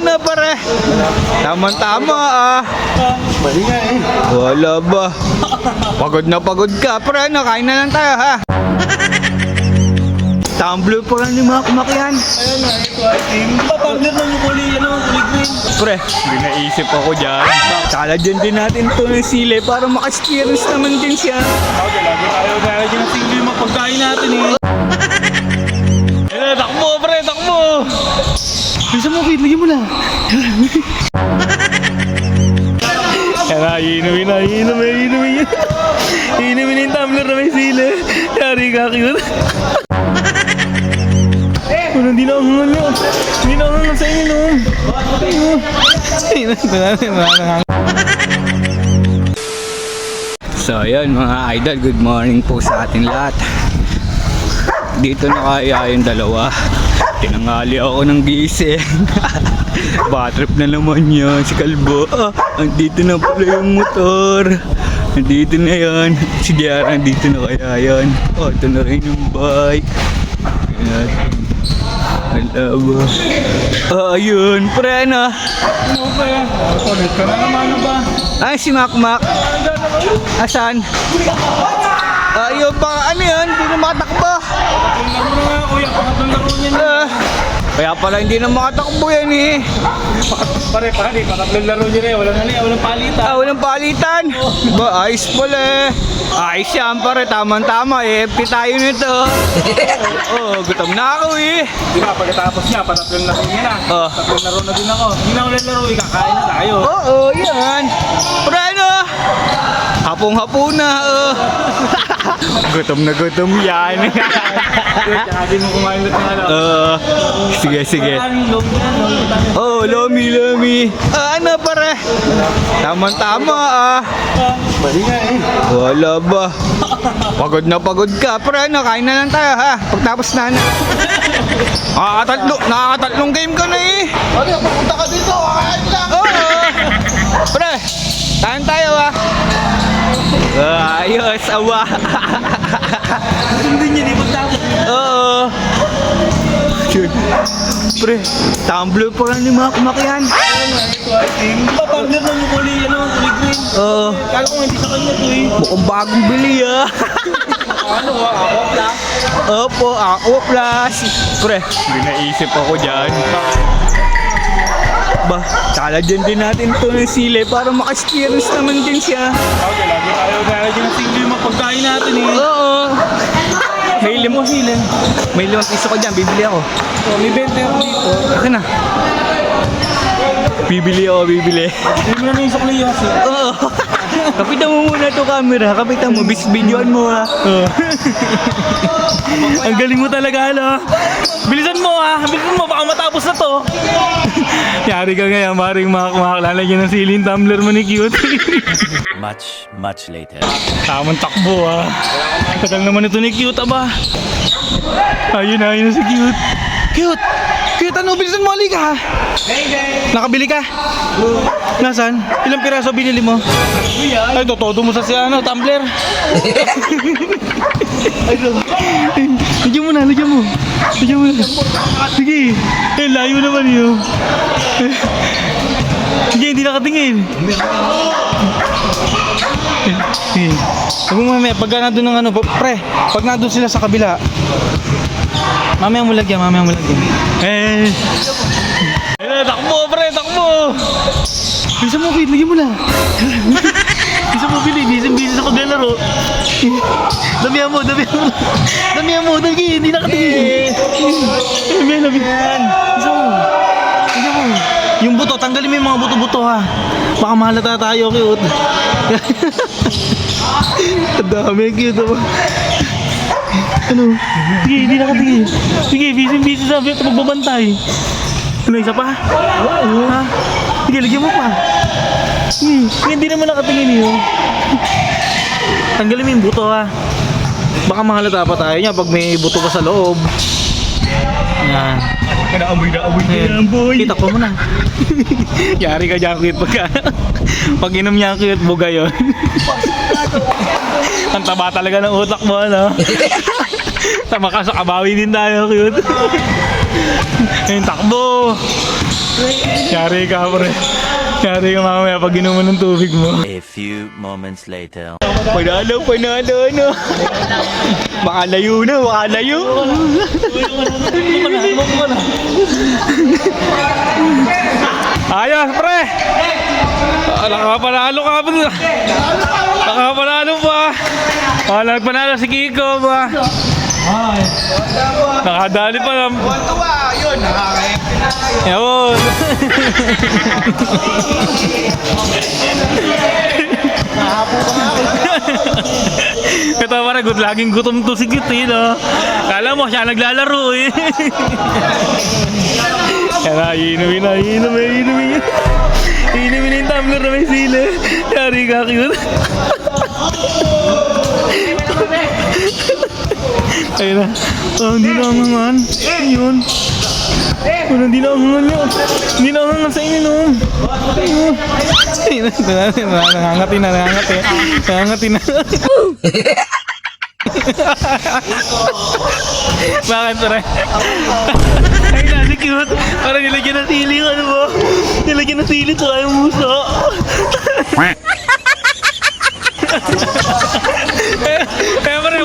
Ano pare? Tama-tama ah. Mali nga eh. Wala ba? Pagod ka. Pre, ano, kain na lang tayo ha. Tumbler pa lang ni mga kumakihan. Ayun nga, ito ay team. Papagler na yung kulay, kulay green. Pre, hindi naisip ako dyan. Kala dyan din natin ito ng sili para maka-experience naman din siya. Okay, lagi tayo nalagyan ng sili yung mga pagkain natin eh. Ayun, takbo pre, takbo! Bisa mo, Pete, lagyan mo na. Kaya inumin na yung tumbler na may sili. Yari ka, cute. Hindi na ako sa inyo. So ayun mga idol, good morning po sa atin lahat. Dito na kaya yung dalawa. Tinangali ako ng gising. Bad trip na naman yan si Kalbo. Andito na pala yung motor. Andito na yan. Si Diara andito na kaya yan. Ito na rin yung bike. Ayan. Alaba. Ayun, pre na. Ano ba yan? Ulit ka na naman ba? Ay, si Makmak. Asan? Ayun pa, ano yan? Hindi na makatakbo. Laro na nga, kuya. Pangatlong laro niyan. Kaya pala hindi na makatakbo yan eh. Pare, pangatlong laro niya rin. Walang palitan. Walang palitan. Ba, ayos pala eh. Ayos yan pare, tamang-tama eh. FP tayo nito. Gutom na ako eh. Di ba, pagkatapos niya, pangatlong laro niya na. Tatlong laro na din ako. Hindi na ulit laro, ikakain na tayo. Oo, yan. Pre, ano? Hapong-hapo na. Gutom na gutom yan. Tsaka din mo kumain ulit ng ano. Sige. Oh, lomi. Ano pare? Tama-tama ah. Mali nga eh. Wala ba? Pagod ka. Pre, ano, kain na lang tayo ha. Pagtapos na. Nakakatatlong game ka na eh. Pare, pupunta ka dito. Kakain lang. Pre, kain tayo ha. Ayos, awa. Hindi niya, di magtapos. Oo. Pre, tumbler pa lang ni mga kumakihan. Ayun nga, ito ay team. Papagler na yung kulay, kulay green. Oo. Kala ko hindi sa kanya to eh. Mukhang bagong bili ah. Ano ba? Ako plus. Opo, Aqua Plus. Pre, hindi naisip ako dyan. Ba, kala dyan din natin ito ng sili para maka-experience naman din siya. Okay, lagi tayo nalagyan ng sili yung mga pagkain natin eh. Oo. May 5 piso ko dyan, bibili ako. So, may 20 ako dito. Akin na. Bibili ako. Hindi mo na yung sukli yun. Oo. Kapitan mo muna ito camera. Kapitan mo, videoan mo ha. Ang galing mo talaga, ano? Bilisan mo baka matapos na to. Yari ka ngayon, maring makalalagyan ng siling tumbler mo ni Cute. Much later. Tamang takbo Tagal naman ito ni Cute, aba. Ayun na si Cute. Cute, ano? Bilisan mo, halika. Nakabili ka? Nasaan? Ilang piraso binili mo? Ay, todo mo sa tumbler. Lagyan mo na. Sige. Layo naman yun. Sige, hindi nakatingin. Sabi mo mamaya, pag nandun ng ano, pre, pag nandun sila sa kabila, mamaya mo lagyan. Takbo, pre, takbo! Bisa mo, Pete, lagyan mo na. Bisa mo, Pete, busy ako galaro. Damihan mo, hindi nakatingin. Damihan. Bisa mo. Yung buto, tanggalin mo yung mga buto-buto ha. Baka mahalata tayo, Cute. Ang dami, Cute ba? Ano? Sige, hindi nakatingin. Sige, busy sabi ito magbabantay. Ano, isa pa? Oo. Ha? Sige, lagyan mo pa. Sige, hindi naman nakatingin yun. Tanggalin mo yung buto ha. Baka mahalata pa tayo niya pag may buto pa sa loob. Yan. Naamoy na Ayan. yan, boy. Kita ko mo na. Yari ka dyan, Cute. Pag inom niya, Cute, buga yun. Ang taba talaga ng utak mo, ano? Tama ka sa kabawi din tayo, Cute. Ayun, takbo. Yari ka, pre. Yari ka mamaya pag inuman ng tubig mo. A few moments later. Panalo, ano? Makalayo na, makalayo. Ayos, pre! Nakapanalo ka pa. Nakapanalo pa. Nagpanalo si Kiko ba? Nakadali pa lang. Yun, Yun. Ito para good, laging gutom to si Kit, no? Kala mo siya naglalaro eh. Kaya inumin yung tumbler na may sila. Yari ka, cute. Ayun na. Oh, hindi na ang hangan. Ayun. Oh, hindi na ang hangan yun. Hindi na ang hangan sa ininom. Ayun. Nangangati na. Bakit, pare? Ayun na, si cute. Parang nilagyan ng sili. Ano mo? Nilagyan ng sili sa kayong muso. Kaya pare,